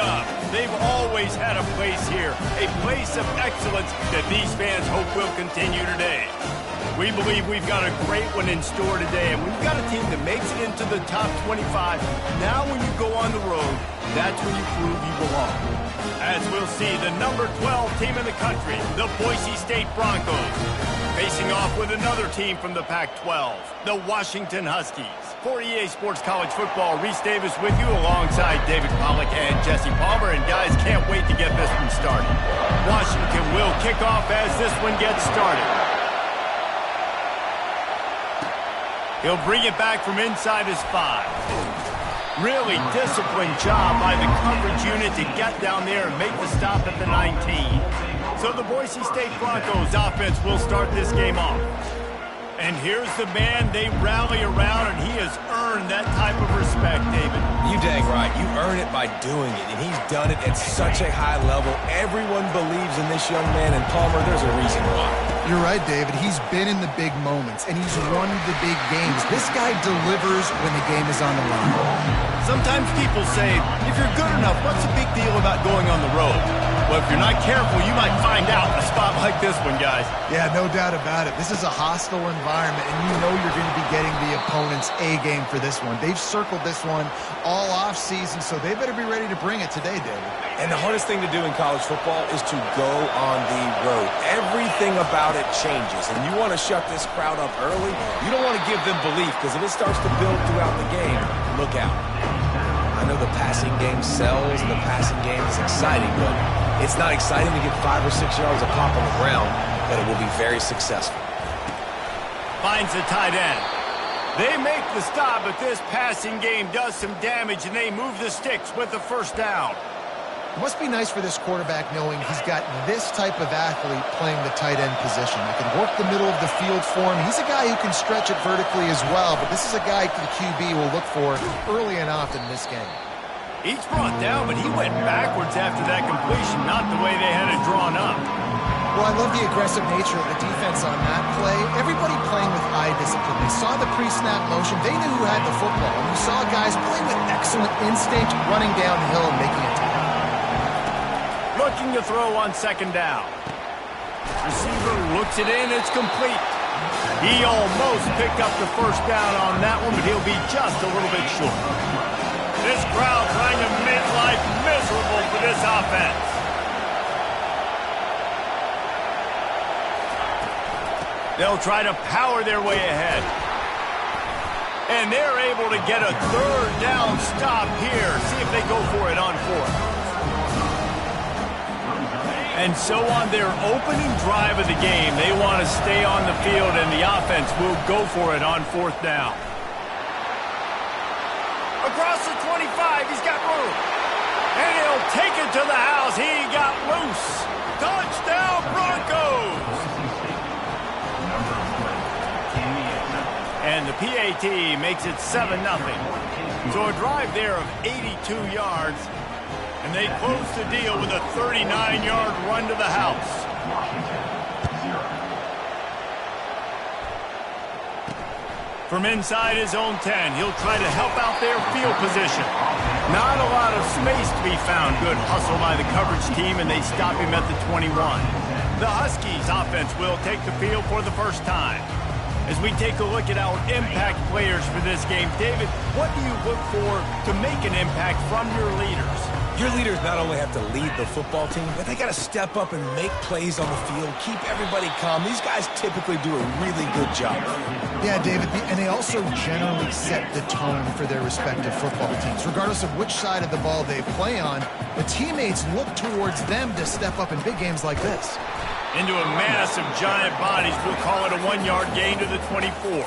job. They've always had a place here, a place of excellence that these fans hope will continue today. We believe we've got a great one in store today, and we've got a team that makes it into the top 25. Now when you go on the road, that's when you prove you belong. As we'll see, the number 12 team in the country, the Boise State Broncos, facing off with another team from the Pac-12, the Washington Huskies. For EA Sports College Football, Reese Davis with you alongside David Pollack and Jesse Palmer. And guys, can't wait to get this one started. Washington will kick off as this one gets started. He'll bring it back from inside his 5. Really disciplined job by the coverage unit to get down there and make the stop at the 19. So the Boise State Broncos offense will start this game off. And here's the man they rally around, and he has earned that type of respect, David. You dang right. You earn it by doing it, and he's done it at such a high level. Everyone believes in this young man, and Palmer, there's a reason why. You're right, David. He's been in the big moments, and he's won the big games. This guy delivers when the game is on the line. Sometimes people say, if you're good enough, what's the big deal about going on the road? Well, if you're not careful, you might find out in a spot like this one, guys. Yeah, no doubt about it. This is a hostile environment, and you know you're going to be getting the opponent's A game for this one. They've circled this one all offseason, so they better be ready to bring it today, David. And the hardest thing to do in college football is to go on the road. Everything about it changes, and you want to shut this crowd up early. You don't want to give them belief, because if it starts to build throughout the game, look out. I know the passing game sells, and the passing game is exciting, but it's not exciting to get 5 or 6 yards of pop on the ground, but it will be very successful. Finds the tight end. They make the stop, but this passing game does some damage, and they move the sticks with the first down. It must be nice for this quarterback knowing he's got this type of athlete playing the tight end position. He can work the middle of the field for him. He's a guy who can stretch it vertically as well, but this is a guy the QB will look for early and often in this game. He's brought down, but he went backwards after that completion, not the way they had it drawn up. Well, I love the aggressive nature of the defense on that play. Everybody playing with eye discipline. They saw the pre-snap motion. They knew who had the football. And you saw guys playing with excellent instinct, running downhill and making a tackle. Looking to throw on second down. Receiver looks it in. It's complete. He almost picked up the first down on that one, but he'll be just a little bit short. This crowd trying to make life miserable for this offense. They'll try to power their way ahead. And they're able to get a third down stop here. See if they go for it on fourth. And so on their opening drive of the game, they want to stay on the field, and the offense will go for it on fourth down. Across the 25, he's got room. And he'll take it to the house. He got loose. Touchdown, Broncos! And the PAT makes it 7-0. So a drive there of 82 yards. And they close the deal with a 39-yard run to the house. From inside his own 10, he'll try to help out their field position. Not a lot of space to be found. Good hustle by the coverage team, and they stop him at the 21. The Huskies offense will take the field for the first time. As we take a look at our impact players for this game, David, what do you look for to make an impact from your leaders? Your leaders not only have to lead the football team, but they got to step up and make plays on the field, keep everybody calm. These guys typically do a really good job. Yeah, David, and they also generally set the tone for their respective football teams. Regardless of which side of the ball they play on, the teammates look towards them to step up in big games like this. Into a mass of giant bodies, we'll call it a 1-yard gain to the 24.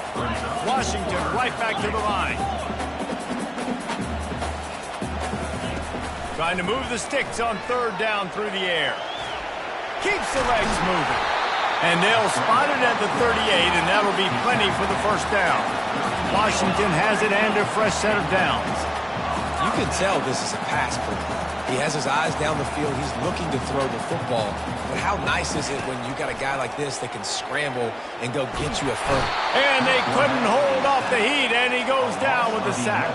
Washington right back to the line. Trying to move the sticks on third down through the air. Keeps the legs moving. And they'll spot it at the 38, and that'll be plenty for the first down. Washington has it and a fresh set of downs. You can tell this is a pass play. He has his eyes down the field. He's looking to throw the football. But how nice is it when you got a guy like this that can scramble and go get you a first? And they couldn't hold off the heat, and he goes down with the sack.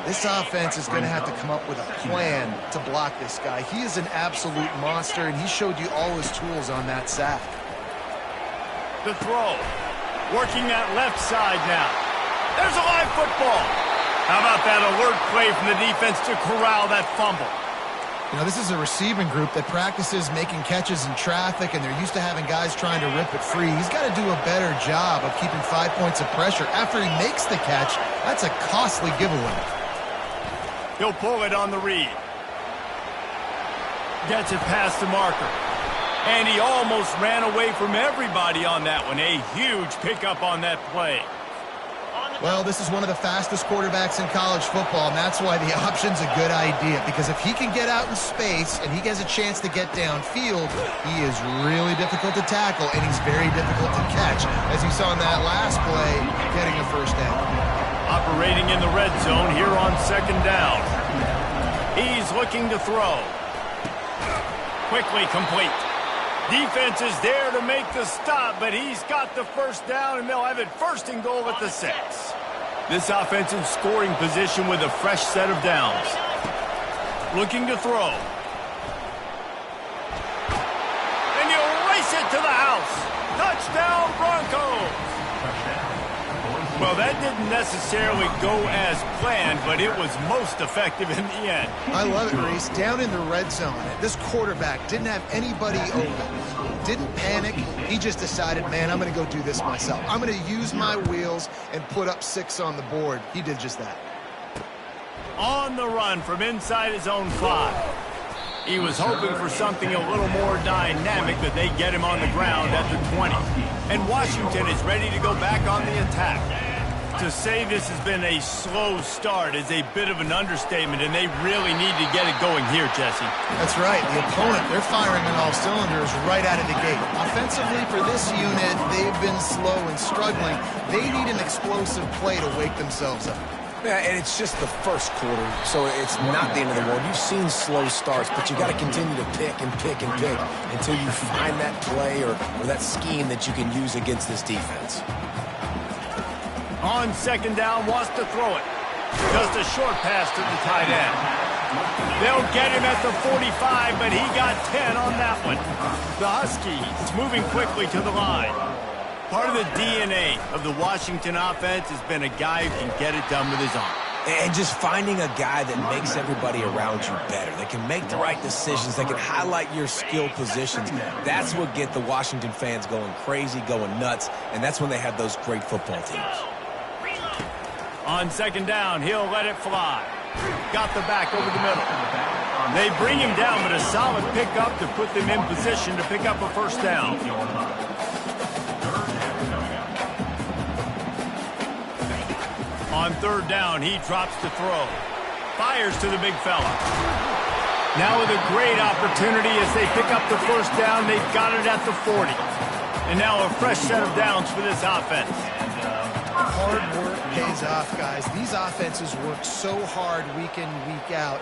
This offense is going to have to come up with a plan to block this guy. He is an absolute monster, and he showed you all his tools on that sack. The throw. Working that left side now. There's a live football. How about that alert play from the defense to corral that fumble? You know, this is a receiving group that practices making catches in traffic, and they're used to having guys trying to rip it free. He's got to do a better job of keeping 5 points of pressure. After he makes the catch, that's a costly giveaway. He'll pull it on the read. Gets it past the marker. And he almost ran away from everybody on that one. A huge pickup on that play. Well, this is one of the fastest quarterbacks in college football, and that's why the option's a good idea. Because if he can get out in space and he has a chance to get downfield, he is really difficult to tackle, and he's very difficult to catch. As you saw in that last play, getting a first down. Operating in the red zone here on second down. He's looking to throw. Quickly complete. Defense is there to make the stop, but he's got the first down, and they'll have it first and goal at the 6. This offensive scoring position with a fresh set of downs. Looking to throw. And he'll race it to the house. Touchdown, Broncos. Well, that didn't necessarily go as planned, but it was most effective in the end. I love it, Reese. Down in the red zone, this quarterback didn't have anybody open. Didn't panic. He just decided, man, I'm going to go do this myself. I'm going to use my wheels and put up 6 on the board. He did just that. On the run from inside his own 5. He was hoping for something a little more dynamic, but they get him on the ground at the 20. And Washington is ready to go back on the attack. To say this has been a slow start is a bit of an understatement, and they really need to get it going here, Jesse. That's right. The opponent, they're firing on all cylinders right out of the gate. Offensively for this unit, they've been slow and struggling. They need an explosive play to wake themselves up. Yeah, and it's just the first quarter, so it's not the end of the world. You've seen slow starts, but you got to continue to pick and pick and pick until you find that play or that scheme that you can use against this defense. On second down, wants to throw it. Just a short pass to the tight end. They'll get him at the 45, but he got 10 on that one. The Huskies moving quickly to the line. Part of the DNA of the Washington offense has been a guy who can get it done with his arm. And just finding a guy that makes everybody around you better, that can make the right decisions, that can highlight your skill positions. That's what get the Washington fans going crazy, going nuts, and that's when they have those great football teams. On second down, he'll let it fly. Got the back over the middle. They bring him down, but a solid pickup to put them in position to pick up a first down. On third down, he drops to throw. Fires to the big fella. Now with a great opportunity as they pick up the first down, they've got it at the 40. And now a fresh set of downs for this offense. Hard work pays off, guys. These offenses work so hard week in, week out,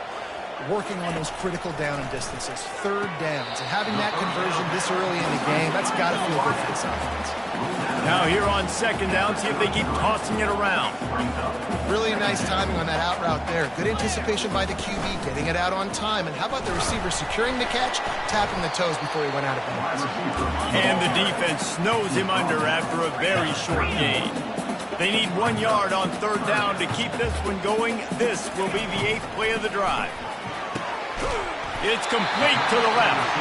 working on those critical down and distances, third downs. And having that conversion this early in the game, that's got to feel good for this offense. Now here on second down, see if they keep tossing it around. Really nice timing on that out route there. Good anticipation by the QB, getting it out on time. And how about the receiver securing the catch, tapping the toes before he went out of bounds. And the defense snows him under after a very short gain. They need 1 yard on third down to keep this one going. This will be the 8th play of the drive. It's complete to the left.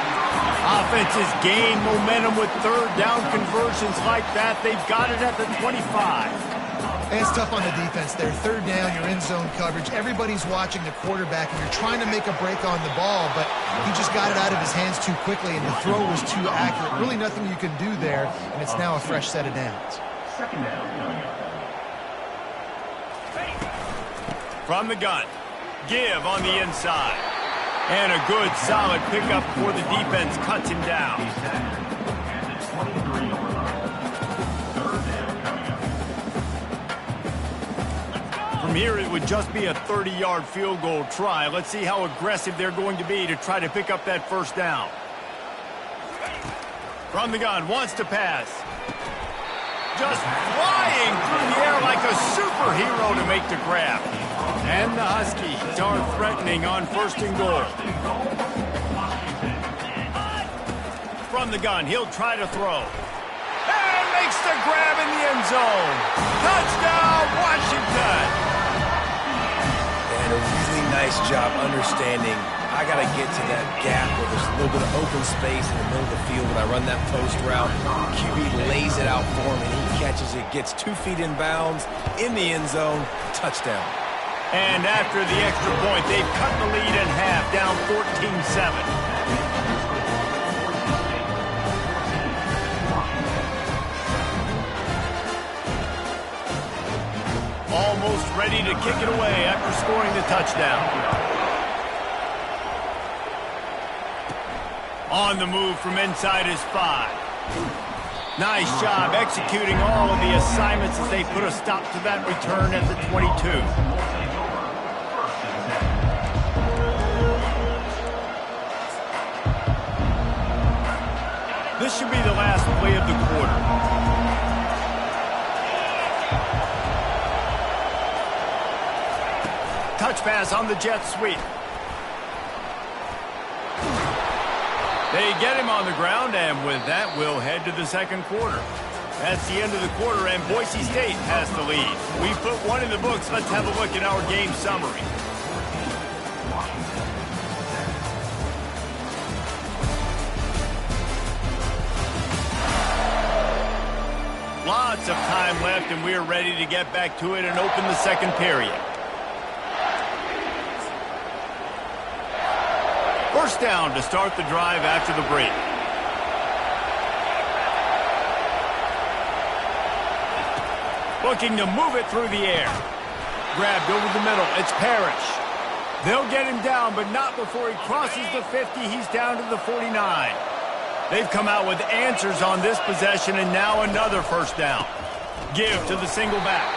Offenses gain momentum with third down conversions like that. They've got it at the 25. And it's tough on the defense there. Third down, you're in zone coverage. Everybody's watching the quarterback, and you're trying to make a break on the ball, but he just got it out of his hands too quickly, and the throw was too accurate. Really nothing you can do there, and it's now a fresh set of downs. Second down. From the gun, give on the inside. And a good, solid pickup before the defense cuts him down. From here, it would just be a 30-yard field goal try. Let's see how aggressive they're going to be to try to pick up that first down. From the gun, wants to pass. Just flying through the air like a superhero to make the grab. And the Huskies are threatening on 1st and goal. From the gun, he'll try to throw. And makes the grab in the end zone. Touchdown, Washington! And a really nice job understanding I got to get to that gap where there's a little bit of open space in the middle of the field. When I run that post route, QB lays it out for him, and he catches it, gets 2 feet in bounds, in the end zone, touchdown. And after the extra point, they've cut the lead in half, down 14-7. Almost ready to kick it away after scoring the touchdown. On the move from inside his 5. Nice job executing all of the assignments as they put a stop to that return at the 22. This should be the last play of the quarter. Touch pass on the jet sweep. They get him on the ground, and with that, we'll head to the second quarter. That's the end of the quarter, and Boise State has the lead. We put one in the books. Let's have a look at our game summary. Lots of time left, and we're ready to get back to it and open the second period. First down to start the drive after the break. Looking to move it through the air. Grabbed over the middle. It's Parrish. They'll get him down, but not before he crosses the 50. He's down to the 49. They've come out with answers on this possession, and now another first down. Give to the single back.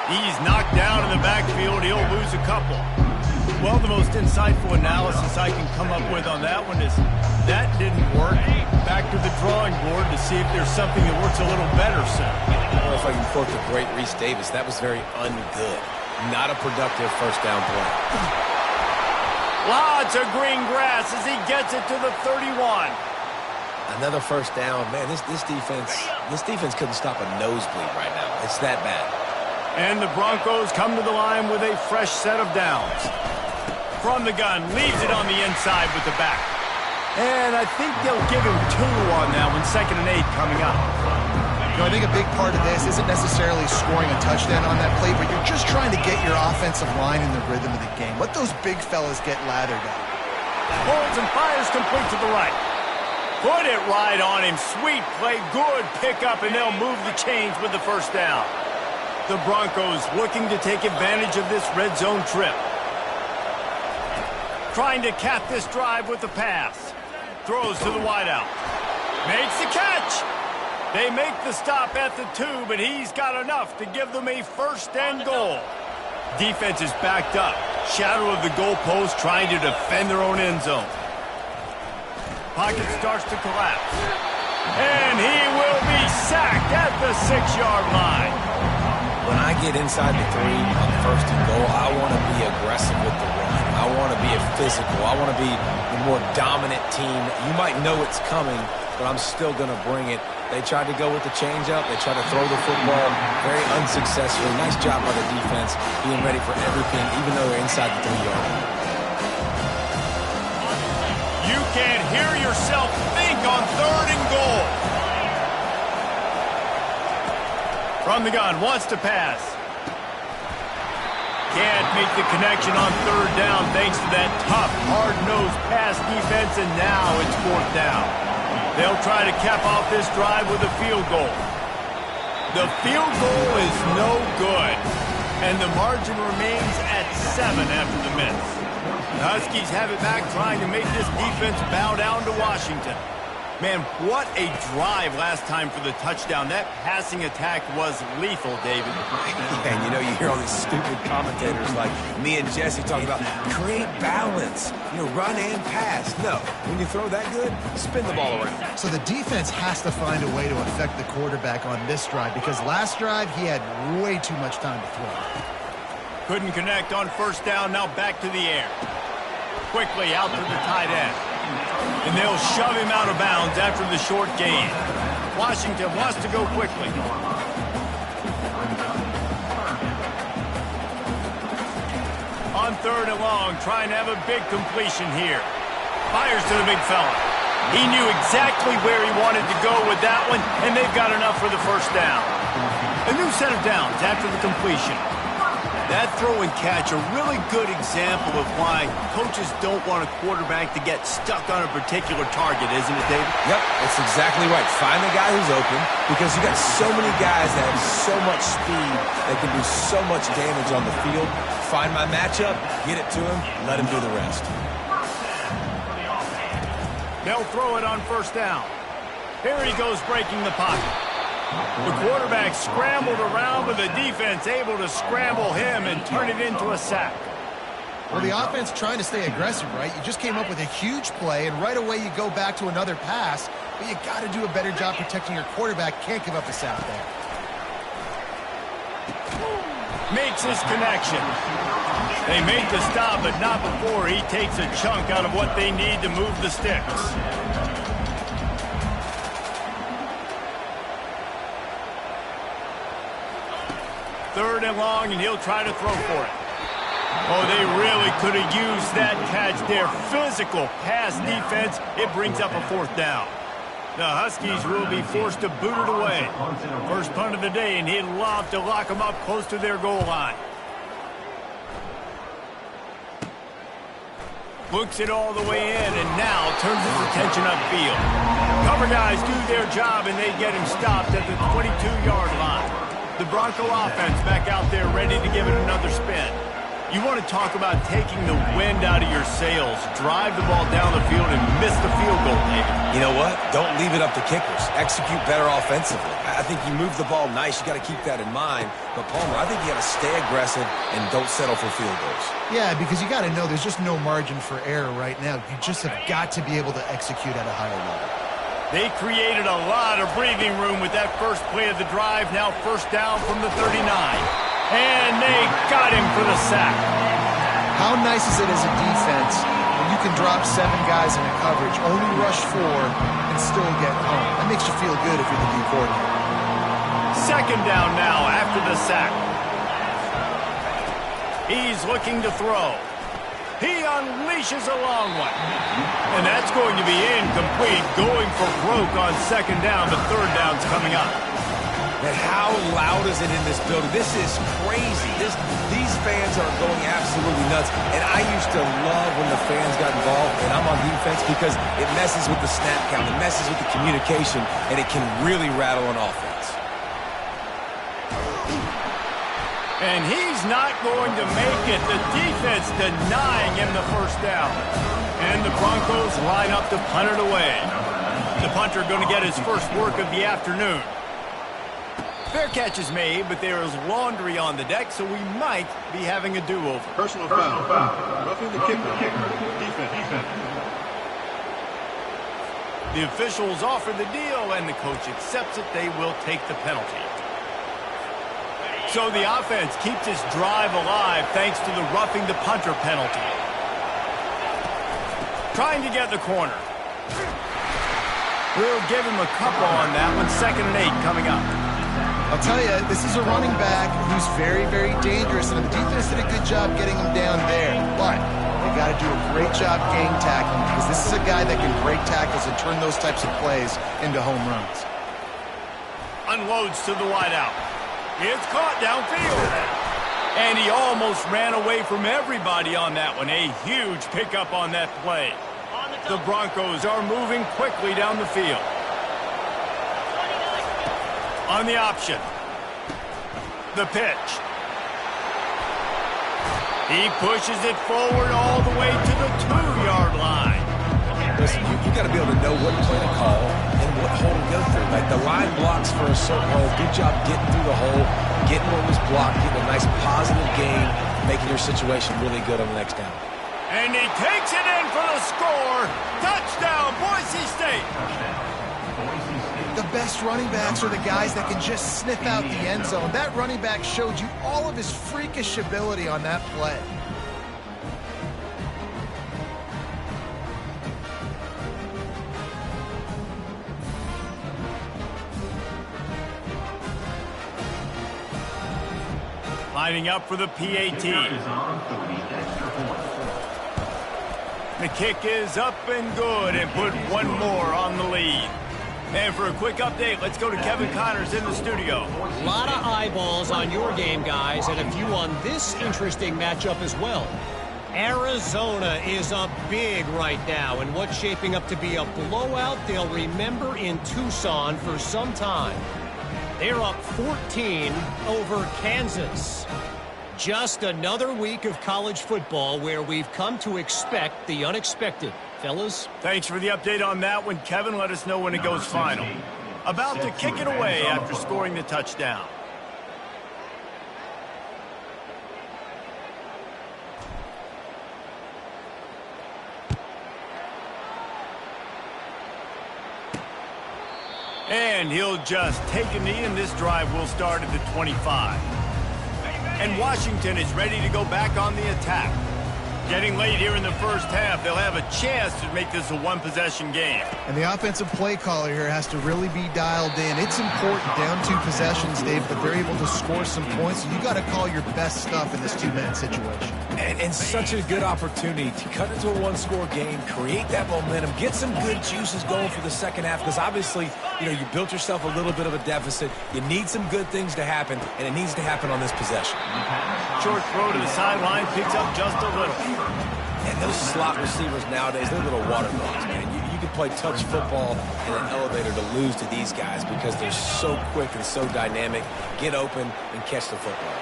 He's knocked down in the backfield. He'll lose a couple. Well, the most insightful analysis I can come up with on that one is that didn't work. Back to the drawing board to see if there's something that works a little better, sir. Well, if I can quote the great Reese Davis, that was very ungood. Not a productive first down play. Lots of green grass as he gets it to the 31. Another first down. Man, this defense couldn't stop a nosebleed right now. It's that bad. And the Broncos come to the line with a fresh set of downs. From the gun, leaves it on the inside with the back. And I think they'll give him 2 on that one, 2nd and 8 coming up. You know, I think a big part of this isn't necessarily scoring a touchdown on that play, but you're just trying to get your offensive line in the rhythm of the game. Let those big fellas get lathered up. Holds and fires complete to the right. Put it right on him. Sweet play, good pickup, and they'll move the chains with the first down. The Broncos looking to take advantage of this red zone trip. Trying to cap this drive with the pass. Throws to the wideout. Makes the catch. They make the stop at the 2, but he's got enough to give them a 1st and goal. Defense is backed up. Shadow of the goalpost trying to defend their own end zone. Pocket starts to collapse. And he will be sacked at the 6-yard line. When I get inside the 3 on 1st and goal, I want to be aggressive with the run. I want to be physical. I want to be the more dominant team. You might know it's coming, but I'm still going to bring it. They tried to go with the changeup. They tried to throw the football very unsuccessfully. Nice job by the defense, being ready for everything, even though they're inside the 3-yard line. You can't hear yourself think on 3rd and goal. From the gun, wants to pass. Can't make the connection on 3rd down thanks to that tough, hard-nosed pass defense, and now it's 4th down. They'll try to cap off this drive with a field goal. The field goal is no good, and the margin remains at 7 after the miss. The Huskies have it back, trying to make this defense bow down to Washington. Man, what a drive last time for the touchdown. That passing attack was lethal, David. And you know, you hear all these stupid commentators like me and Jesse talking about create balance, run and pass. No, when you throw that good, spin the ball around. So the defense has to find a way to affect the quarterback on this drive, because last drive he had way too much time to throw. Couldn't connect on first down, now back to the air. Quickly out to the tight end. And they'll shove him out of bounds after the short gain. Washington wants to go quickly. On 3rd and long, trying to have a big completion here. Fires to the big fella. He knew exactly where he wanted to go with that one, and they've got enough for the first down. A new set of downs after the completion. That throw and catch, a really good example of why coaches don't want a quarterback to get stuck on a particular target, isn't it, David? Yep, that's exactly right. Find the guy who's open, because you got so many guys that have so much speed that can do so much damage on the field. Find my matchup, get it to him, let him do the rest. They'll throw it on first down. Here he goes breaking the pocket. The quarterback scrambled around with the defense able to scramble him and turn it into a sack. Well, the offense trying to stay aggressive, right? You just came up with a huge play, and right away you go back to another pass, but you got to do a better job protecting your quarterback. Can't give up a sack there. Makes his connection. They make the stop, but not before he takes a chunk out of what they need to move the sticks. Third and long, and he'll try to throw for it. Oh, they really could have used that catch there. Physical pass defense. It brings up a 4th down. The Huskies will be forced to boot it away. First punt of the day, and he'd love to lock them up close to their goal line. Looks it all the way in, and now turns his attention upfield. Cover guys do their job, and they get him stopped at the 22-yard line. The Bronco offense back out there ready to give it another spin. You want to talk about taking the wind out of your sails. Drive the ball down the field and miss the field goal, David. You know what? Don't leave it up to kickers. Execute better offensively. I think you move the ball nice. You got to keep that in mind. But, Palmer, I think you got to stay aggressive and don't settle for field goals. Yeah, because you got to know there's just no margin for error right now. You just have got to be able to execute at a higher level. They created a lot of breathing room with that first play of the drive. Now first down from the 39. And they got him for the sack. How nice is it as a defense when you can drop 7 guys in a coverage, only rush 4, and still get home? That makes you feel good if you're the D coordinator. Second down now after the sack. He's looking to throw. He unleashes a long one. And that's going to be incomplete, going for broke on second down. The third down's coming up. Man, how loud is it in this building? This is crazy. These fans are going absolutely nuts. And I used to love when the fans got involved, and I'm on defense, because it messes with the snap count, it messes with the communication, and it can really rattle an offense. And he's not going to make it. The defense denying him the first down. And the Broncos line up to punt it away. The punter going to get his first work of the afternoon. Fair catch is made, but there is laundry on the deck, so we might be having a do-over. Personal foul. Roughing the kicker. Defense. The officials offer the deal, and the coach accepts it. They will take the penalty. So the offense keeps its drive alive thanks to the roughing the punter penalty. Trying to get the corner. We'll give him a couple on that one. 2nd and 8 coming up. I'll tell you, this is a running back who's very, very dangerous, and the defense did a good job getting him down there. But they got to do a great job gang tackling, because this is a guy that can break tackles and turn those types of plays into home runs. Unloads to the wideout. It's caught downfield. And he almost ran away from everybody on that one. A huge pickup on that play. The Broncos are moving quickly down the field. On the option. The pitch. He pushes it forward all the way to the 2-yard line. Listen, you got to be able to know what play to call and what hole to go through. Like, the line blocks for a certain hole. Good job getting through the hole, getting what was blocked, getting a nice positive gain, making your situation really good on the next down. And he takes it in for the score. Touchdown, Boise State. The best running backs are the guys that can just sniff out the end zone. That running back showed you all of his freakish ability on that play. Lining up for the PAT. The kick is up and good and put one more on the lead. And for a quick update, let's go to Kevin Connors in the studio. A lot of eyeballs on your game, guys, and a few on this interesting matchup as well. Arizona is up big right now, and what's shaping up to be a blowout they'll remember in Tucson for some time. They're up 14 over Kansas. Just another week of college football where we've come to expect the unexpected. Fellas? Thanks for the update on that one, Kevin. Let us know when it goes final. About to kick it away after scoring the touchdown. And he'll just take a knee, and this drive will start at the 25. And Washington is ready to go back on the attack. Getting late here in the first half, they'll have a chance to make this a one-possession game. And the offensive play caller here has to really be dialed in. It's important down 2 possessions, Dave, but they're able to score some points. So you got to call your best stuff in this 2-minute situation. And such a good opportunity to cut into a one-score game, create that momentum, get some good juices going for the second half, because obviously, you know, you built yourself a little bit of a deficit. You need some good things to happen, and it needs to happen on this possession. Short throw to the sideline, picks up just a little. And those slot receivers nowadays, they're little water dogs, man. You can play touch football in an elevator to lose to these guys because they're so quick and so dynamic. Get open and catch the football.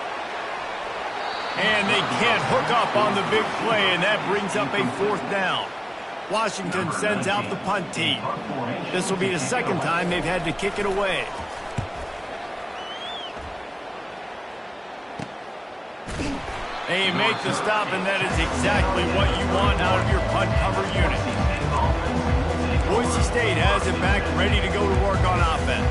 And they can't hook up on the big play, and that brings up a 4th down. Washington sends out the punt team. This will be the second time they've had to kick it away. They make the stop, and that is exactly what you want out of your punt cover unit. Boise State has it back, ready to go to work on offense.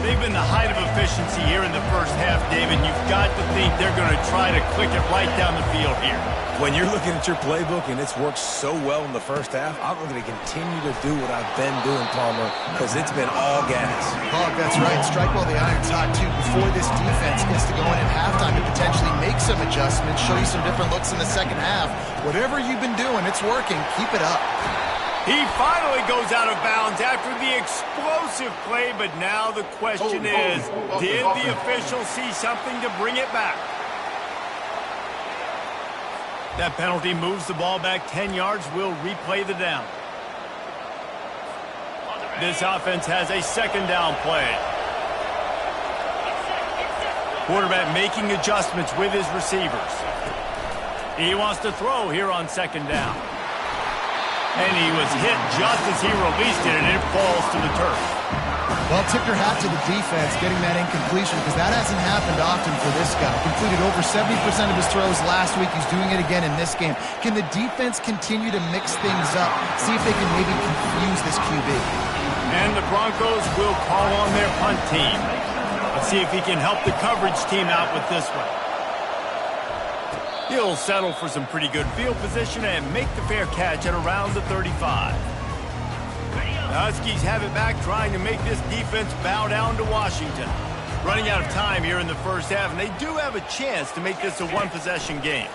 They've been the height of efficiency here in the first half, David. You've got to think they're going to try to click it right down the field here. When you're looking at your playbook and it's worked so well in the first half, I'm going to continue to do what I've been doing, Palmer, because it's been all gas. Oh, that's right. Strike while the iron's hot, too, before this defense gets to go in at halftime to potentially make some adjustments, show you some different looks in the second half. Whatever you've been doing, it's working. Keep it up. He finally goes out of bounds after the explosive play, but now the question is, did the official see something to bring it back? That penalty moves the ball back 10 yards. We'll replay the down. This offense has a 2nd down play. Quarterback making adjustments with his receivers. He wants to throw here on 2nd down. And he was hit just as he released it, and it falls to the turf. Well, tip your hat to the defense getting that incompletion, because that hasn't happened often for this guy. Completed over 70% of his throws last week. He's doing it again in this game. Can the defense continue to mix things up? See if they can maybe confuse this QB. And the Broncos will call on their punt team. Let's see if he can help the coverage team out with this one. He'll settle for some pretty good field position and make the fair catch at around the 35. The Huskies have it back, trying to make this defense bow down to Washington. Running out of time here in the first half, and they do have a chance to make this a one-possession game.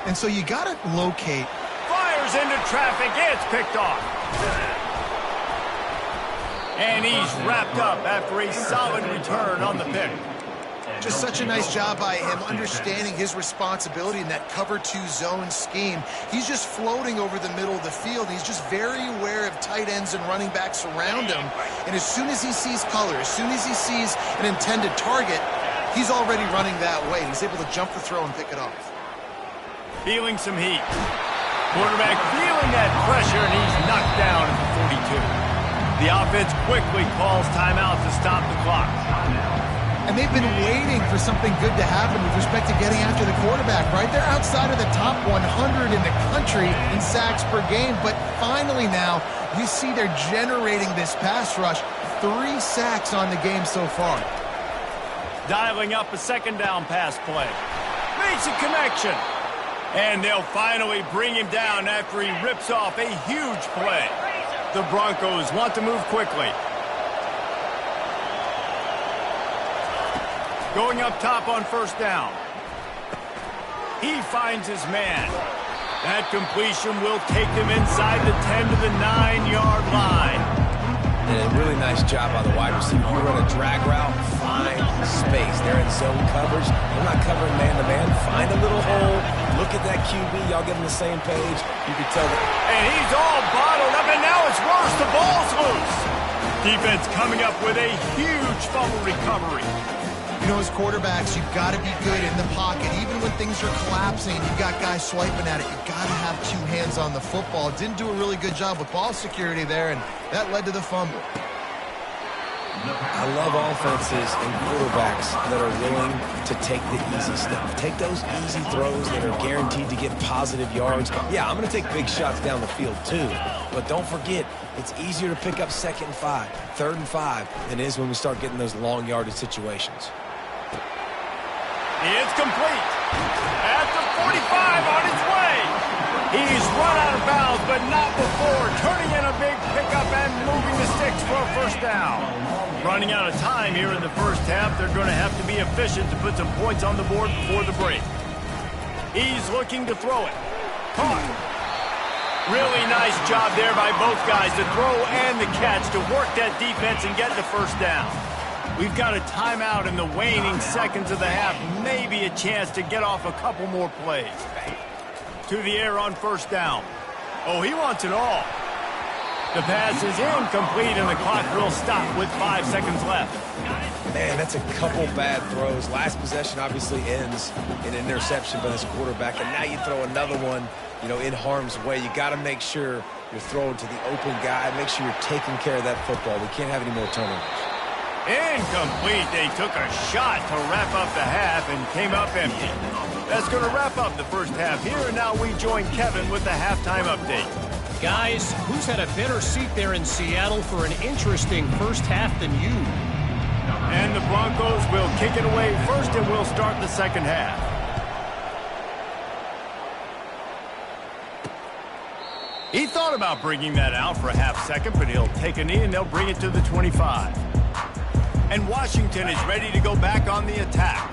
And so you got to locate. Fires into traffic. It's picked off. And he's wrapped up after a solid return on the pick. Just such a nice job by him understanding his responsibility in that cover 2 zone scheme. He's just floating over the middle of the field. He's just very aware of tight ends and running backs around him. And as soon as he sees color, as soon as he sees an intended target, he's already running that way. He's able to jump the throw and pick it off. Feeling some heat. Quarterback feeling that pressure, and he's knocked down at the 42. The offense quickly calls timeout to stop the clock. And they've been waiting for something good to happen with respect to getting after the quarterback, right? They're outside of the top 100 in the country in sacks per game, but finally now you see they're generating this pass rush. 3 sacks on the game so far. Dialing up a second down pass play. Makes a connection. And they'll finally bring him down after he rips off a huge play. The Broncos want to move quickly. Going up top on first down. He finds his man. That completion will take them inside the 10 to the 9-yard line. And a really nice job by the wide receiver. You run a drag route, find space. They're in zone coverage. They're not covering man-to-man. Find a little hole. Look at that QB. Y'all get on the same page. You can tell that. And he's all bottled up, and now it's worse. The ball's loose. Defense coming up with a huge fumble recovery. You know, as quarterbacks, you've got to be good in the pocket. Even when things are collapsing, you've got guys swiping at it. You've got to have 2 hands on the football. Didn't do a really good job with ball security there, and that led to the fumble. I love offenses and quarterbacks that are willing to take the easy stuff. Take those easy throws that are guaranteed to get positive yards. Yeah, I'm going to take big shots down the field too. But don't forget, it's easier to pick up 2nd and 5, 3rd and 5 than it is when we start getting those long yardage situations. It's complete. At the 45 on its way. He's run out of bounds, but not before turning in a big pickup and moving the sticks for a first down. Running out of time here in the first half, they're going to have to be efficient to put some points on the board before the break. He's looking to throw it. Caught. Really nice job there by both guys, the throw and the catch, to work that defense and get the first down. We've got a timeout in the waning seconds of the half. Maybe a chance to get off a couple more plays. To the air on first down. Oh, he wants it all. The pass is incomplete, and the clock will stop with 5 seconds left. Man, that's a couple bad throws. Last possession obviously ends in an interception by this quarterback, and now you throw another one, you know, in harm's way. You got to make sure you're throwing to the open guy. Make sure you're taking care of that football. We can't have any more turnovers. Incomplete. They took a shot to wrap up the half and came up empty. That's going to wrap up the first half here, and now we join Kevin with the halftime update. Guys, who's had a better seat there in Seattle for an interesting first half than you? And the Broncos will kick it away first, and we'll start the second half. He thought about bringing that out for a half second, but he'll take a knee, and they'll bring it to the 25. And Washington is ready to go back on the attack.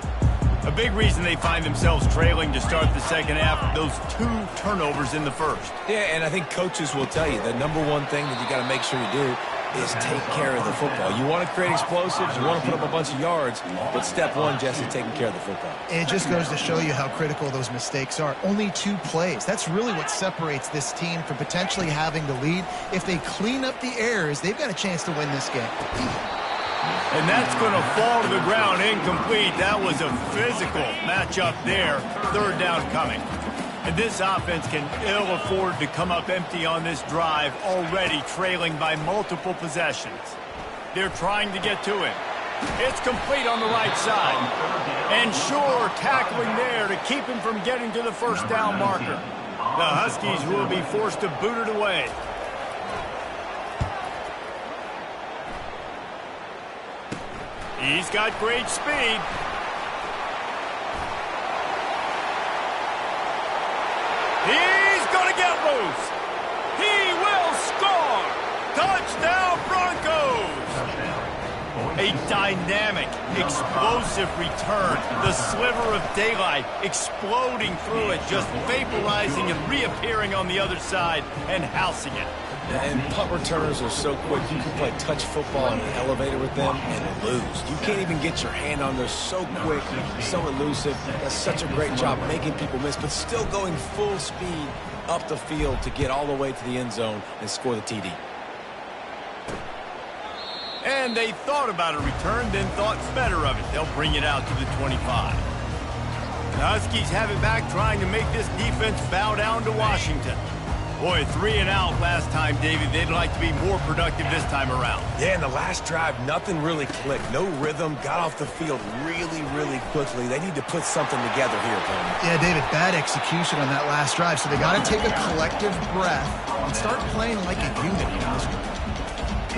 A big reason they find themselves trailing to start the second half, those 2 turnovers in the first. Yeah, and I think coaches will tell you the number one thing that you got to make sure you do is take care of the football. You want to create explosives, you want to put up a bunch of yards, but step one, Jesse, taking care of the football. It just goes to show you how critical those mistakes are. Only 2 plays. That's really what separates this team from potentially having the lead. If they clean up the errors, they've got a chance to win this game. And that's going to fall to the ground incomplete. That was a physical matchup there. 3rd down coming. And this offense can ill afford to come up empty on this drive, already trailing by multiple possessions. They're trying to get to him. It's complete on the right side. And sure, tackling there to keep him from getting to the first down marker. The Huskies will be forced to boot it away. He's got great speed. He's going to get loose. He will score. Touchdown, Broncos. A dynamic, explosive return. The sliver of daylight exploding through it, just vaporizing and reappearing on the other side and housing it. And punt returners are so quick. You can play touch football in an elevator with them and lose. You can't even get your hand on them. So quick, so elusive. Does such a great job making people miss, but still going full speed up the field to get all the way to the end zone and score the TD. And they thought about a return, then thought better of it. They'll bring it out to the 25. The Huskies have it back, trying to make this defense bow down to Washington. Boy, 3 and out last time, David. They'd like to be more productive this time around. Yeah, in the last drive, nothing really clicked. No rhythm. Got off the field really, really quickly. They need to put something together here, Tony. Yeah, David, bad execution on that last drive. So they got to take a collective breath and start playing like a unit in this one.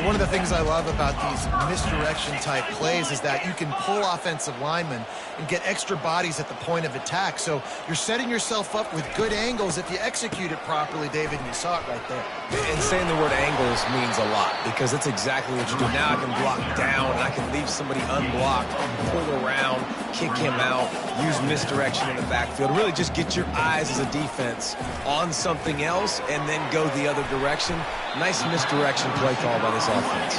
One of the things I love about these misdirection-type plays is that you can pull offensive linemen and get extra bodies at the point of attack. So you're setting yourself up with good angles if you execute it properly, David, and you saw it right there. And saying the word angles means a lot because that's exactly what you do. Now I can block down, and I can leave somebody unblocked, pull around, kick him out, use misdirection in the backfield. Really just get your eyes as a defense on something else and then go the other direction. Nice misdirection play call by this offense.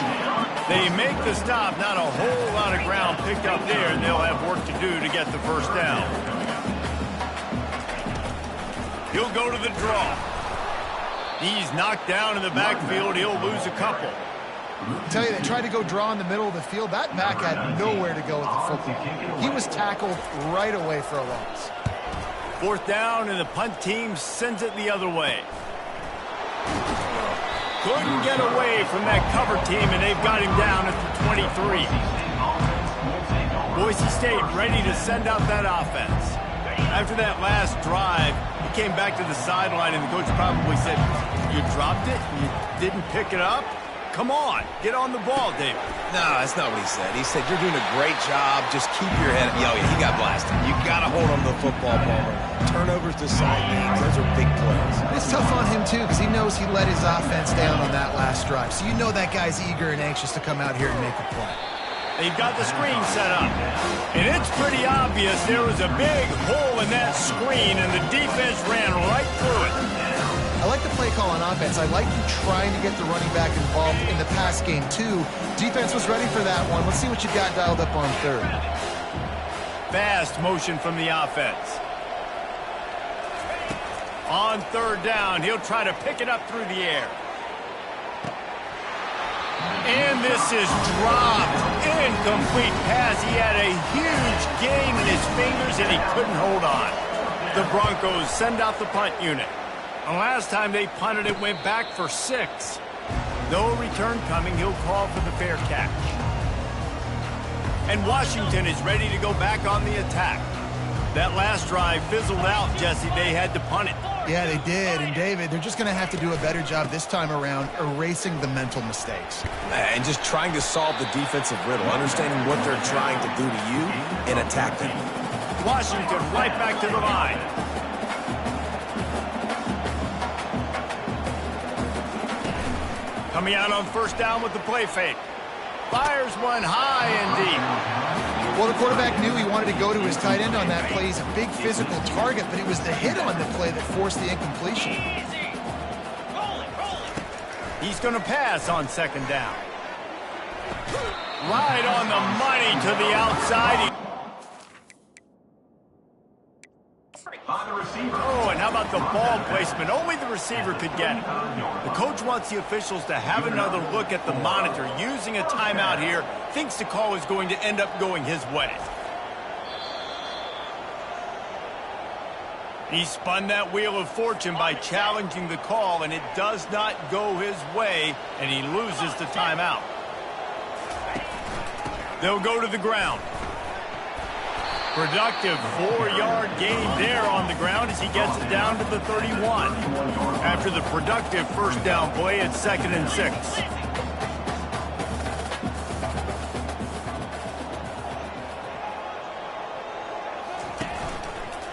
They make the stop, not a whole lot of ground picked up there, and they'll have work to do to get the first down. He'll go to the draw. He's knocked down in the backfield. He'll lose a couple. I tell you, they tried to go draw in the middle of the field. That back had nowhere to go with the football. He was tackled right away for a loss. Fourth down, and the punt team sends it the other way. Couldn't get away from that cover team, and they've got him down at the 23. Boise State ready to send out that offense. After that last drive, he came back to the sideline, and the coach probably said, "You dropped it? You didn't pick it up? Come on, get on the ball, David." No, that's not what he said. He said, "You're doing a great job. Just keep your head." Yo, yeah, he got blasted. You got to hold on to the football, Palmer. Turnovers decide games. Those are big plays. It's tough on him, too, because he knows he let his offense down on that last drive. So you know that guy's eager and anxious to come out here and make a play. They've got the screen set up. And it's pretty obvious there was a big hole in that screen, and the defense ran right through it. I like the play call on offense. I like you trying to get the running back involved in the pass game, too. Defense was ready for that one. Let's see what you got dialed up on third. Fast motion from the offense. On third down, he'll try to pick it up through the air. And this is dropped. Incomplete pass. He had a huge gain in his fingers, and he couldn't hold on. The Broncos send out the punt unit. The last time they punted, it went back for 6. No return coming. He'll call for the fair catch. And Washington is ready to go back on the attack. That last drive fizzled out, Jesse. They had to punt it. Yeah, they did. And, David, they're just going to have to do a better job this time around erasing the mental mistakes. And just trying to solve the defensive riddle, understanding what they're trying to do to you and attack them. Washington right back to the line. Coming out on first down with the play fake. Fires one high and deep. Well, the quarterback knew he wanted to go to his tight end on that play. He's a big physical target, but it was the hit on the play that forced the incompletion. He's going to pass on second down. Right on the money to the outside. Oh, and how about the ball placement? Only the receiver could get it. The coach wants the officials to have another look at the monitor. Using a timeout here, thinks the call is going to end up going his way. He spun that wheel of fortune by challenging the call, and it does not go his way, and he loses the timeout. They'll go to the ground. Productive 4-yard gain there on the ground as he gets it down to the 31. After the productive first down play, it's 2nd and 6.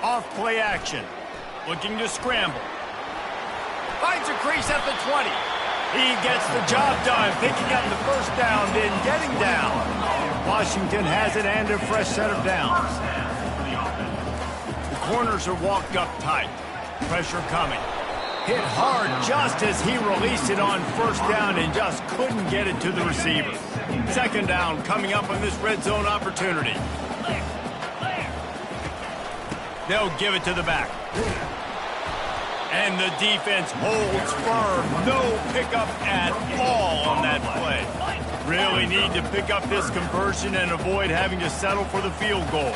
Off play action. Looking to scramble. Finds a crease at the 20. He gets the job done, picking up the first down, then getting down. Washington has it and a fresh set of downs. The corners are walked up tight. Pressure coming. Hit hard just as he released it on first down and just couldn't get it to the receiver. Second down coming up on this red zone opportunity. They'll give it to the back. And the defense holds firm. No pickup at all on that play. Really need to pick up this conversion and avoid having to settle for the field goal.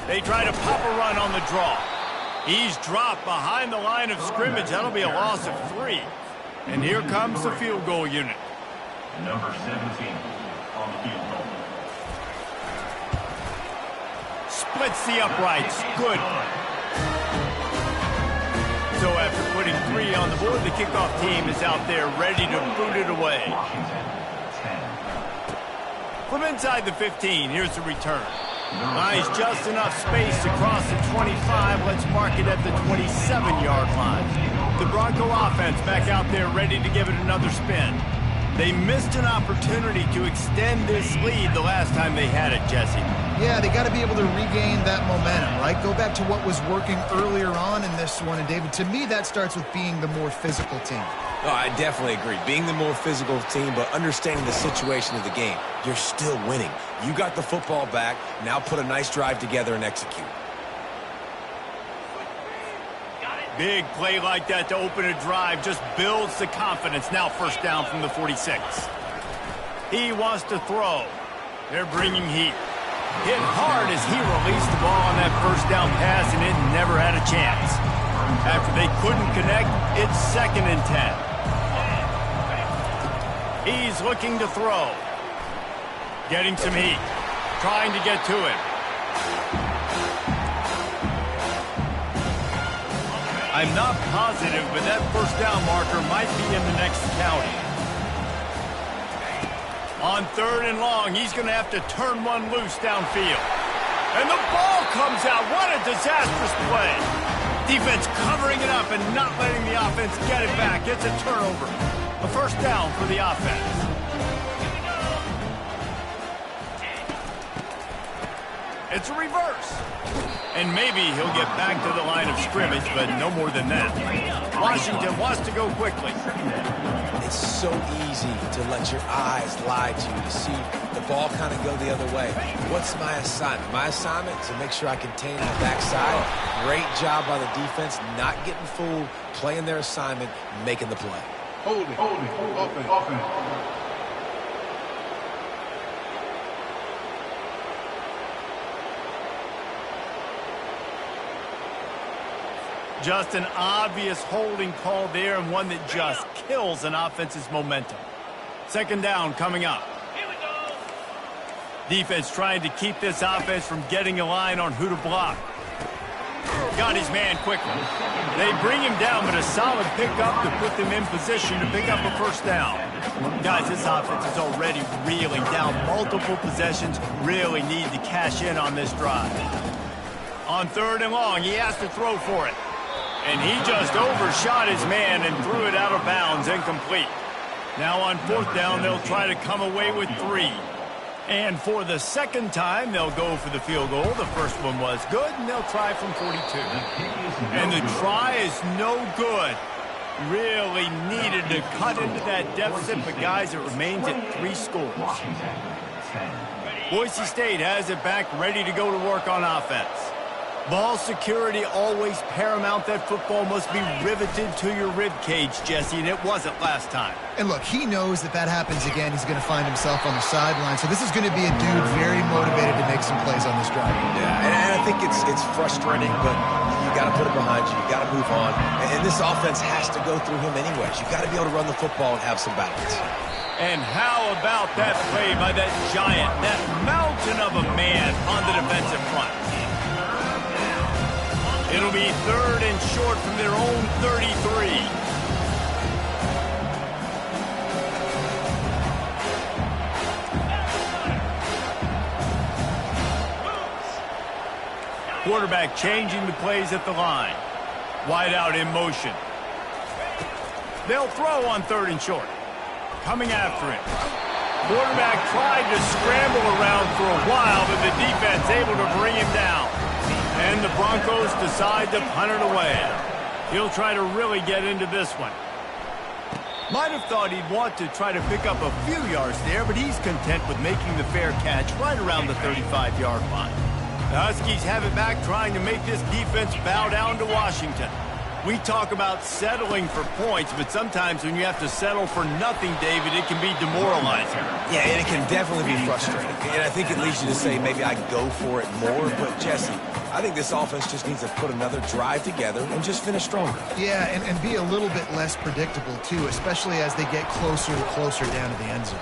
They try to pop a run on the draw. He's dropped behind the line of scrimmage. That'll be a loss of 3. And here comes the field goal unit. Number 17 on the field goal. Splits the uprights. Good. 3 on the board. The kickoff team is out there ready to boot it away. From inside the 15, here's the return. Nice, just enough space to cross the 25. Let's mark it at the 27-yard line. The Bronco offense back out there ready to give it another spin. They missed an opportunity to extend this lead the last time they had it, Jesse. Yeah, they got to be able to regain that momentum, right? Go back to what was working earlier on in this one. And, David, to me, that starts with being the more physical team. Oh, I definitely agree. Being the more physical team, but understanding the situation of the game. You're still winning. You got the football back. Now put a nice drive together and execute. Big play like that to open a drive just builds the confidence. Now first down from the 46. He wants to throw. They're bringing heat. Hit hard as he released the ball on that first down pass, and it never had a chance. After they couldn't connect, it's 2nd and 10. He's looking to throw. Getting some heat. Trying to get to it. I'm not positive, but that first down marker might be in the next county. On 3rd and long, he's going to have to turn one loose downfield. And the ball comes out. What a disastrous play. Defense covering it up and not letting the offense get it back. It's a turnover. A first down for the offense. It's a reverse. And maybe he'll get back to the line of scrimmage, but no more than that. Washington wants to go quickly. It's so easy to let your eyes lie to you, to see the ball kind of go the other way. What's my assignment? My assignment is to make sure I contain the backside. Great job by the defense, not getting fooled, playing their assignment, making the play. Hold it. Offense. Just an obvious holding call there, and one that just kills an offense's momentum. 2nd down coming up. Defense trying to keep this offense from getting a line on who to block. Got his man quickly. They bring him down, but a solid pickup to put them in position to pick up a first down. Guys, this offense is already reeling down multiple possessions. Really need to cash in on this drive. On 3rd and long, he has to throw for it. And he just overshot his man and threw it out of bounds, incomplete. Now on 4th down, they'll try to come away with 3. And for the 2nd time, they'll go for the field goal. The first one was good, and they'll try from 42. And the try is no good. Really needed to cut into that deficit, but guys, it remains at 3 scores. Boise State has it back, ready to go to work on offense. Ball security always paramount. That football must be riveted to your rib cage, Jesse, and it wasn't last time. And look, he knows that happens again, he's going to find himself on the sideline. So this is going to be a dude very motivated to make some plays on this drive. Yeah, and I think it's frustrating, but you got to put it behind you. You got to move on. And this offense has to go through him anyways. You got to be able to run the football and have some balance. And how about that play by that giant, that mountain of a man on the defensive front? It'll be 3rd and short from their own 33. Quarterback changing the plays at the line. Wide out in motion. They'll throw on 3rd and short. Coming after him. Quarterback tried to scramble around for a while, but the defense able to bring him down. And the Broncos decide to punt it away. He'll try to really get into this one. Might have thought he'd want to try to pick up a few yards there, but he's content with making the fair catch right around the 35-yard line. The Huskies have it back, trying to make this defense bow down to Washington. We talk about settling for points, but sometimes when you have to settle for nothing, David, it can be demoralizing. Yeah, and it can definitely be frustrating. And I think it leads you to say maybe I go for it more. But, Jesse, I think this offense just needs to put another drive together and just finish stronger. Yeah, and be a little bit less predictable, too, especially as they get closer and closer down to the end zone.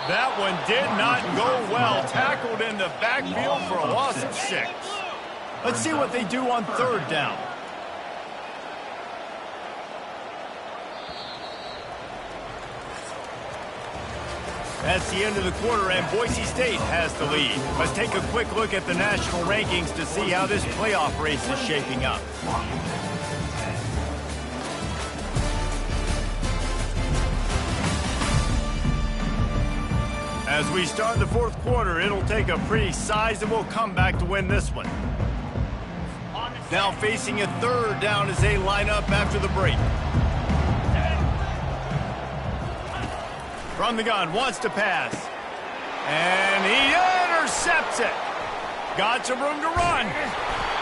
That one did not go well. Tackled in the backfield for a loss of 6. Let's see what they do on 3rd down. That's the end of the quarter, and Boise State has the lead. Let's take a quick look at the national rankings to see how this playoff race is shaping up. As we start the fourth quarter, it'll take a pretty sizable comeback to win this one. Now facing a third down as they line up after the break. From the gun, wants to pass. And he intercepts it. Got some room to run.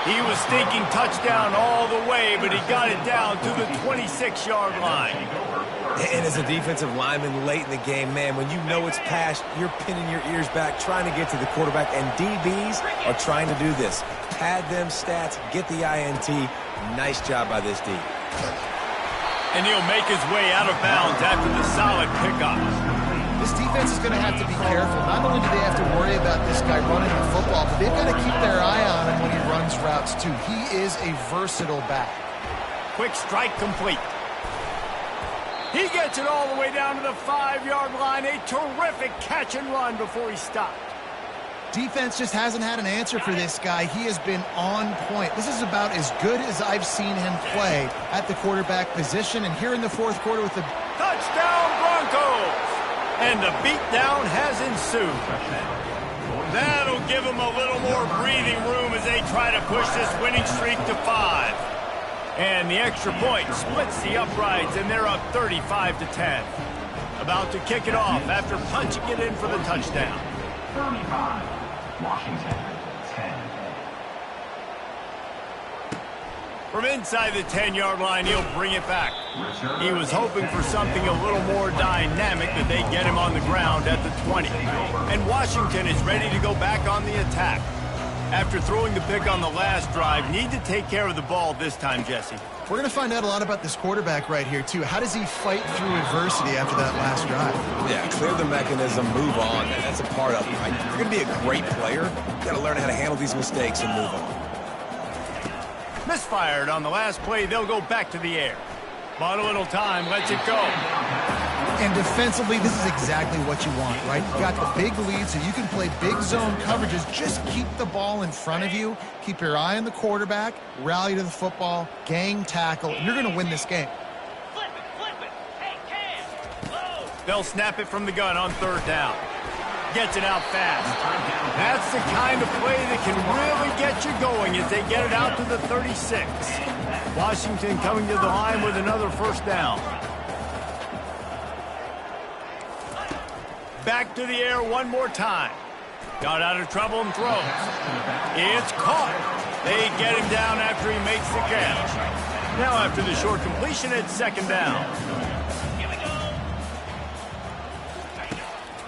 He was thinking touchdown all the way, but he got it down to the 26-yard line. And as a defensive lineman late in the game, man, when you know it's passed, you're pinning your ears back, trying to get to the quarterback, and DBs are trying to do this. Pad them stats, get the INT. Nice job by this D. And he'll make his way out of bounds after the solid pickup. This defense is going to have to be careful. Not only do they have to worry about this guy running the football, but they've got to keep their eye on him when he runs routes, too. He is a versatile back. Quick strike complete. He gets it all the way down to the 5-yard line. A terrific catch and run before he stopped. Defense just hasn't had an answer for this guy. He has been on point. This is about as good as I've seen him play at the quarterback position. And here in the fourth quarter with the touchdown Broncos. And the beatdown has ensued. That'll give them a little more breathing room as they try to push this winning streak to 5. And the extra point splits the uprights, and they're up 35-10. About to kick it off after punching it in for the touchdown. 35, Washington, 10. From inside the 10-yard line, he'll bring it back. He was hoping for something a little more dynamic, but they get him on the ground at the 20. And Washington is ready to go back on the attack. After throwing the pick on the last drive, need to take care of the ball this time, Jesse. We're going to find out a lot about this quarterback right here, too. How does he fight through adversity after that last drive? Yeah, clear the mechanism, move on. That's a part of it, right? If you're going to be a great player, you got to learn how to handle these mistakes and move on. Misfired on the last play. They'll go back to the air. But a little time, lets it go. And defensively, this is exactly what you want, right? You got the big lead, so you can play big zone coverages. Just keep the ball in front of you. Keep your eye on the quarterback. Rally to the football. Gang tackle. And you're going to win this game. Flip it. Hey, Cam. They'll snap it from the gun on third down. Gets it out fast. That's the kind of play that can really get you going as they get it out to the 36. Washington coming to the line with another first down. Back to the air one more time. Got out of trouble and throws. It's caught. They get him down after he makes the catch. Now after the short completion, it's second down.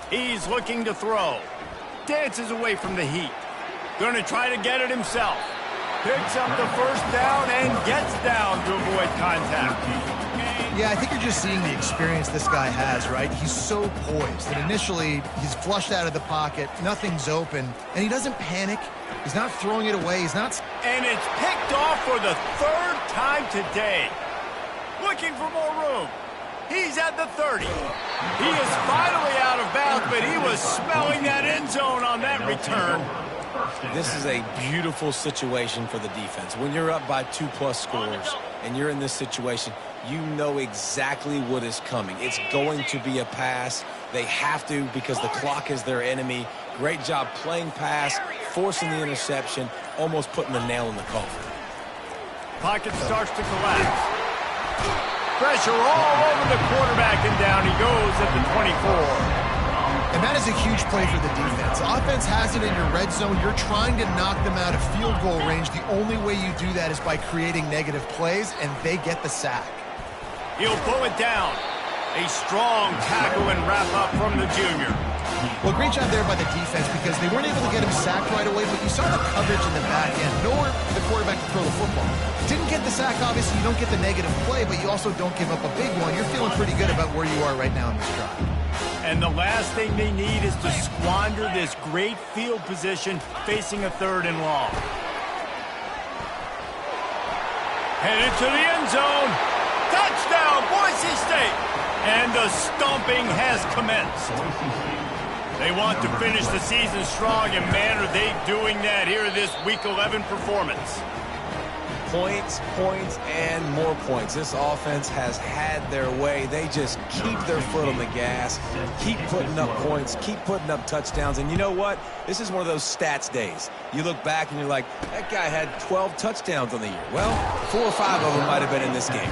He's looking to throw. Dances away from the heat. Going to try to get it himself. Picks up the first down and gets down to avoid contact. Yeah, I think you're just seeing the experience this guy has, right? He's so poised that initially he's flushed out of the pocket, nothing's open, and he doesn't panic. He's not throwing it away. He's not... And it's picked off for the third time today. Looking for more room. He's at the 30. He is finally out of bounds, but he was smelling that end zone on that return. This is a beautiful situation for the defense. When you're up by 2+ scores and you're in this situation, you know exactly what is coming. It's going to be a pass. They have to because the clock is their enemy. Great job playing pass, forcing the interception, almost putting the nail in the coffin. Pocket starts to collapse. Pressure all over the quarterback, and down he goes at the 24. And that is a huge play for the defense. Offense has it in your red zone. You're trying to knock them out of field goal range. The only way you do that is by creating negative plays, and they get the sack. He'll pull it down. A strong tackle and wrap up from the junior. Well, great job there by the defense because they weren't able to get him sacked right away, but you saw the coverage in the back end, nor the quarterback to throw the football. Didn't get the sack, obviously. You don't get the negative play, but you also don't give up a big one. You're feeling pretty good about where you are right now in this drive. And the last thing they need is to squander this great field position facing a third and long. Headed to the end zone. Touchdown, Boise State! And the stomping has commenced. They want to finish the season strong, and man, are they doing that here in this Week 11 performance. Points, points, and more points. This offense has had their way. They just keep their foot on the gas, keep putting up points, keep putting up touchdowns. And you know what? This is one of those stats days. You look back and you're like, that guy had 12 touchdowns on the year. Well, 4 or 5 of them might have been in this game.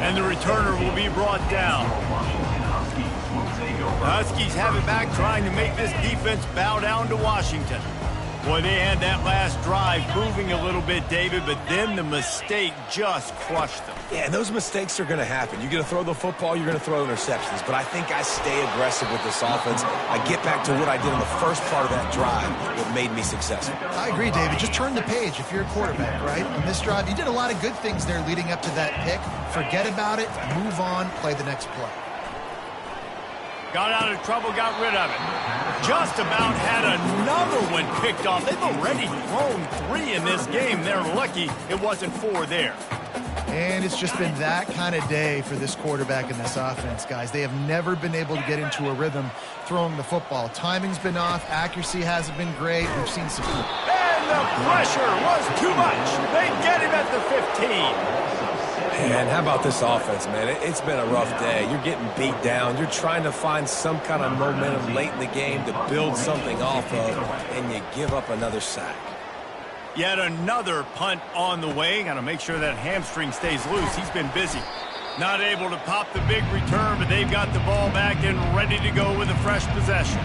And the returner will be brought down. The Huskies have it back, trying to make this defense bow down to Washington. Boy, they had that last drive moving a little bit, David, but then the mistake just crushed them. Yeah, and those mistakes are going to happen. You're going to throw the football, you're going to throw interceptions. But I think I stay aggressive with this offense. I get back to what I did in the first part of that drive that made me successful. I agree, David. Just turn the page if you're a quarterback, right? On this drive, you did a lot of good things there leading up to that pick. Forget about it, move on, play the next play. Got out of trouble, got rid of it. Just about had another one picked off. They've already thrown 3 in this game. They're lucky it wasn't 4 there. And it's just been that kind of day for this quarterback in this offense, guys. They have never been able to get into a rhythm throwing the football. Timing's been off. Accuracy hasn't been great. We've seen some... And the pressure was too much. They get him at the 15. And how about this offense, man? It's been a rough day. You're getting beat down. You're trying to find some kind of momentum late in the game to build something off of, and you give up another sack. Yet another punt on the way. Got to make sure that hamstring stays loose. He's been busy. Not able to pop the big return, but they've got the ball back and ready to go with a fresh possession.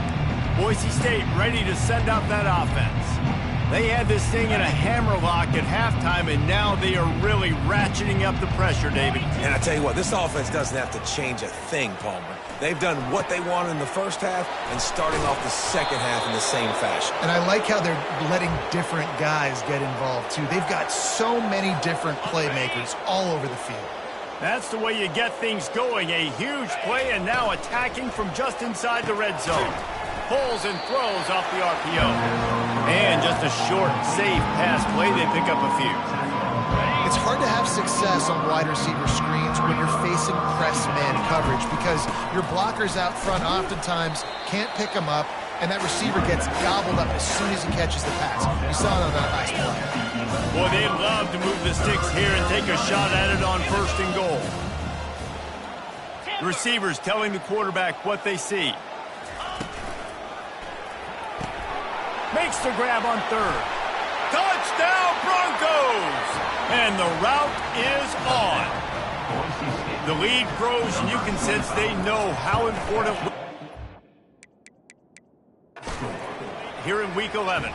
Boise State ready to send out that offense. They had this thing in a hammerlock at halftime, and now they are really ratcheting up the pressure, David. And I tell you what, this offense doesn't have to change a thing, Palmer. They've done what they wanted in the first half and starting off the second half in the same fashion. And I like how they're letting different guys get involved, too. They've got so many different playmakers all over the field. That's the way you get things going. A huge play, and now attacking from just inside the red zone. Pulls and throws off the RPO. And just a short, safe pass play. They pick up a few. It's hard to have success on wide receiver screens when you're facing press man coverage because your blockers out front oftentimes can't pick them up, and that receiver gets gobbled up as soon as he catches the pass. You saw it on that last play. Boy, they'd love to move the sticks here and take a shot at it on 1st and goal. The receivers telling the quarterback what they see. Makes the grab on 3rd. Touchdown, Broncos! And the route is on. The lead grows, and you can sense they know how important here in Week 11.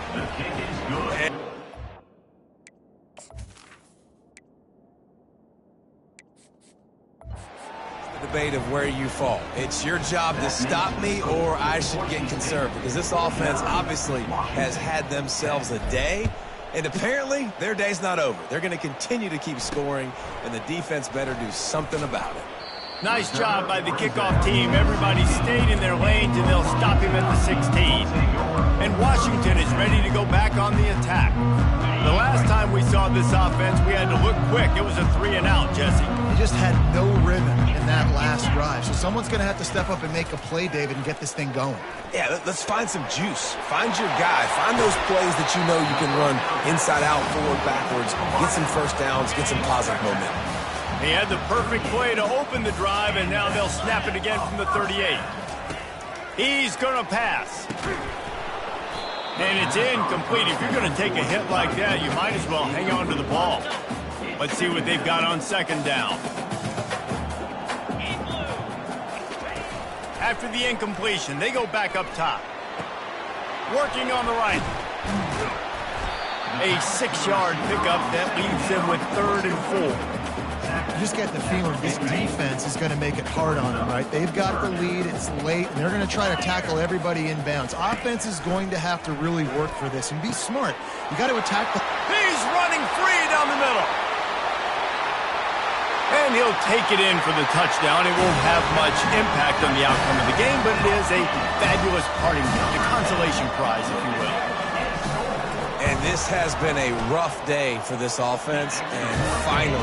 Debate of where you fall. It's your job to stop me, or I should get conserved, because this offense obviously has had themselves a day, and apparently their day's not over. They're going to continue to keep scoring, and the defense better do something about it. Nice job by the kickoff team. Everybody stayed in their lanes, and they'll stop him at the 16. And Washington is ready to go back on the attack. The last time we saw this offense, we had to look quick. It was a 3-and-out, Jesse. They just had no rhythm in that last drive. So someone's going to have to step up and make a play, David, and get this thing going. Yeah, let's find some juice. Find your guy. Find those plays that you know you can run inside out, forward, backwards, get some first downs, get some positive momentum. He had the perfect play to open the drive, and now they'll snap it again from the 38. He's going to pass. And it's incomplete. If you're going to take a hit like that, you might as well hang on to the ball. Let's see what they've got on 2nd down. After the incompletion, they go back up top. Working on the right. A 6-yard pickup that leaves them with 3rd and 4. You just get the feeling this defense is going to make it hard on them, right? They've got the lead, it's late, and they're going to try to tackle everybody inbounds. Offense is going to have to really work for this and be smart. You got to attack the... He's running free down the middle. And he'll take it in for the touchdown. It won't have much impact on the outcome of the game, but it is a fabulous parting gift, a consolation prize, if you will. And This has been a rough day for this offense, and finally,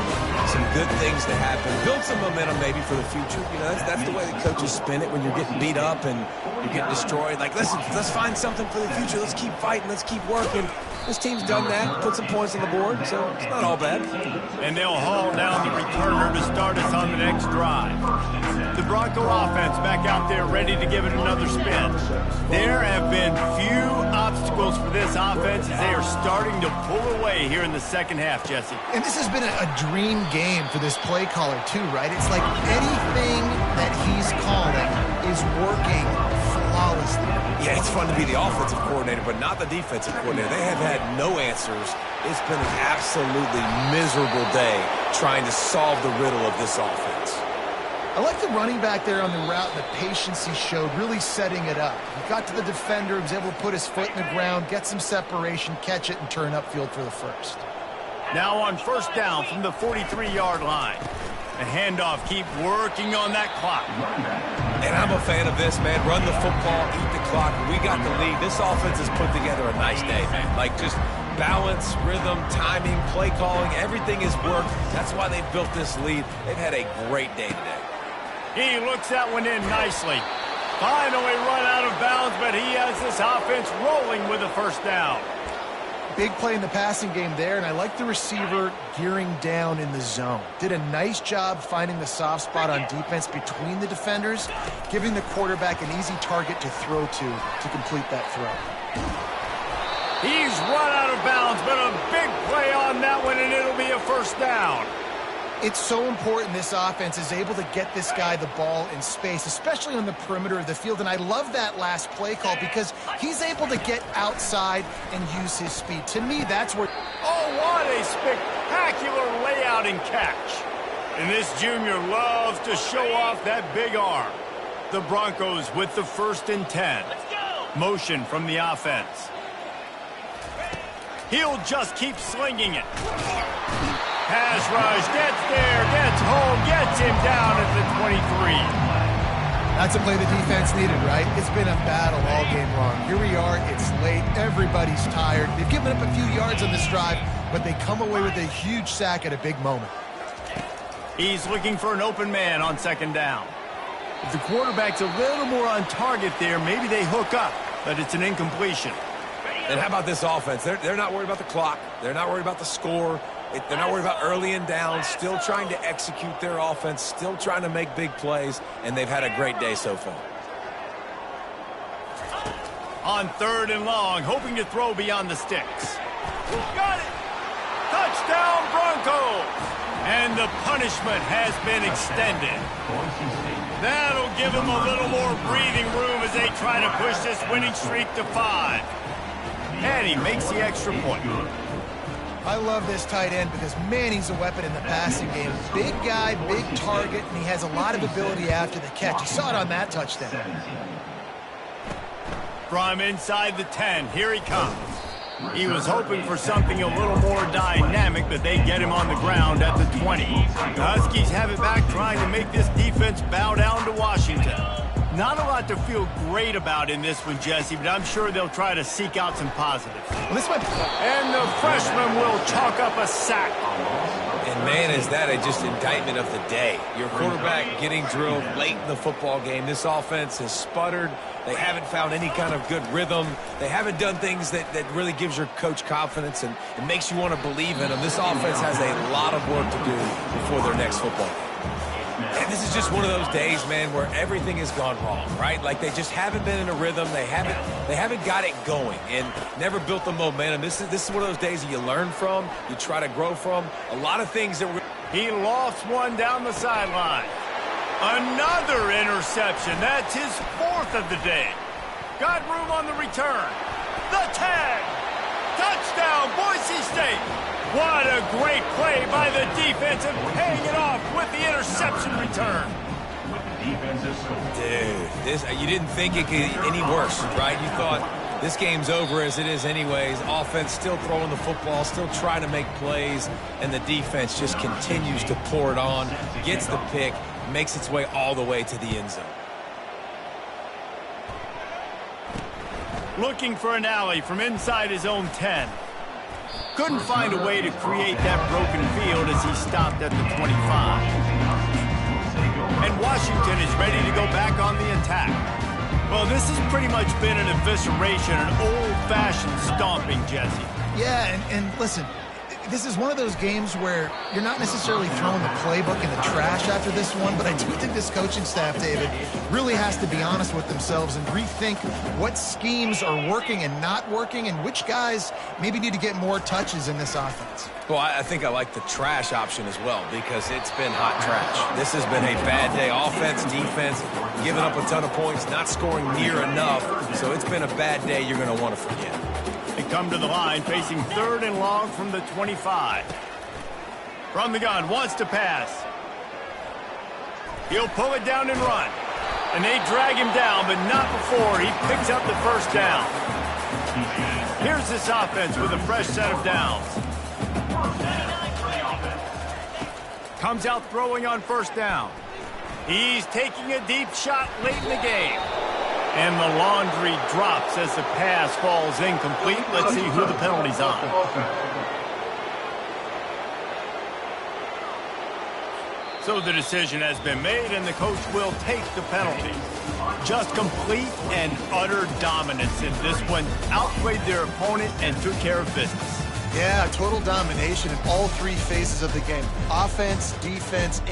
some good things to happen. Build some momentum maybe for the future. You know, that's the way the coaches spin it when you're getting beat up and you're getting destroyed. Like, listen, let's find something for the future. Let's keep fighting. Let's keep working. This team's done that, put some points on the board, so it's not all bad. And they'll haul down the returner to start us on the next drive. The Bronco offense back out there ready to give it another spin. There have been few obstacles for this offense as they are starting to pull away here in the second half, Jesse. And this has been a dream game for this play caller, too, right? It's like anything that he's calling is working flawlessly. Yeah, it's fun to be the offensive coordinator, but not the defensive coordinator. They have had no answers. It's been an absolutely miserable day trying to solve the riddle of this offense. I like the running back there on the route and the patience he showed, really setting it up. He got to the defender, was able to put his foot in the ground, get some separation, catch it, and turn upfield for the first. Now on first down from the 43-yard line. A handoff, keep working on that clock. And I'm a fan of this, man. Run the football, eat the clock. We got the lead. This offense has put together a nice day, man. Like, just balance, rhythm, timing, play calling, everything has worked. That's why they've built this lead. They've had a great day today. He looks that one in nicely. Finally run out of bounds, but he has this offense rolling with a first down. Big play in the passing game there, and I like the receiver gearing down in the zone. Did a nice job finding the soft spot on defense between the defenders, giving the quarterback an easy target to throw to complete that throw. He's run out of bounds, but a big play on that one, and it'll be a first down. It's so important this offense is able to get this guy the ball in space, especially on the perimeter of the field. And I love that last play call because he's able to get outside and use his speed. To me, that's where... Oh, what a spectacular layout and catch. And this junior loves to show off that big arm. The Broncos with the 1st and 10. Let's go. Motion from the offense. He'll just keep slinging it. Pass rush, gets there, gets home, gets him down at the 23. That's a play the defense needed, right? It's been a battle all game long. Here we are, it's late, everybody's tired. They've given up a few yards on this drive, but they come away with a huge sack at a big moment. He's looking for an open man on second down. If the quarterback's a little more on target there, maybe they hook up, but it's an incompletion. And how about this offense? They're not worried about the clock. They're not worried about the score. They're not worried about early and down, still trying to execute their offense, still trying to make big plays, and they've had a great day so far. On 3rd and long, hoping to throw beyond the sticks. Got it! Touchdown, Broncos! And the punishment has been extended. That'll give them a little more breathing room as they try to push this winning streak to 5. And he makes the extra point. I love this tight end because, man, he's a weapon in the passing game. Big guy, big target, and he has a lot of ability after the catch. You saw it on that touchdown. From inside the 10, here he comes. He was hoping for something a little more dynamic, but they get him on the ground at the 20. The Huskies have it back, trying to make this defense bow down to Washington. Not a lot to feel great about in this one, Jesse, but I'm sure they'll try to seek out some positives. Well, this And the freshman will chalk up a sack. And, man, is that just indictment of the day. Your quarterback getting drilled late in the football game. This offense has sputtered. They haven't found any kind of good rhythm. They haven't done things that really gives your coach confidence and it makes you want to believe in them. This offense has a lot of work to do before their next football game. And this is just one of those days, man, where everything has gone wrong, right? Like they just haven't been in a rhythm. They haven't got it going and never built the momentum. This is one of those days that you learn from, you try to grow from. A lot of things that He lost one down the sideline. Another interception. That's his 4th of the day. Got room on the return. The tag. Touchdown, Boise State. What a great play by the defense and paying it off with the interception return. Dude, you didn't think it could get any worse, right? You thought this game's over as it is anyways. Offense still throwing the football, still trying to make plays, and the defense just continues to pour it on, gets the pick, makes its way all the way to the end zone. Looking for an alley from inside his own 10. Couldn't find a way to create that broken field as he stopped at the 25. And Washington is ready to go back on the attack. Well, this has pretty much been an evisceration, an old-fashioned stomping, Jesse. Yeah, and listen, this is one of those games where you're not necessarily throwing the playbook in the trash after this one, but I do think this coaching staff, David, really has to be honest with themselves and rethink what schemes are working and not working and which guys maybe need to get more touches in this offense. Well, I think I like the trash option as well because it's been hot trash. This has been a bad day. Offense, defense, giving up a ton of points, not scoring near enough. So it's been a bad day you're going to want to forget. They come to the line facing 3rd and long from the 25. From the gun, wants to pass. He'll pull it down and run. And they drag him down, but not before he picks up the first down. Here's this offense with a fresh set of downs. Comes out throwing on first down. He's taking a deep shot late in the game. And the laundry drops as the pass falls incomplete. Let's see who the penalty's on. So the decision has been made, and the coach will take the penalty. Just complete and utter dominance in this one. Outplayed their opponent and took care of business. Yeah, total domination in all 3 phases of the game. Offense, defense, and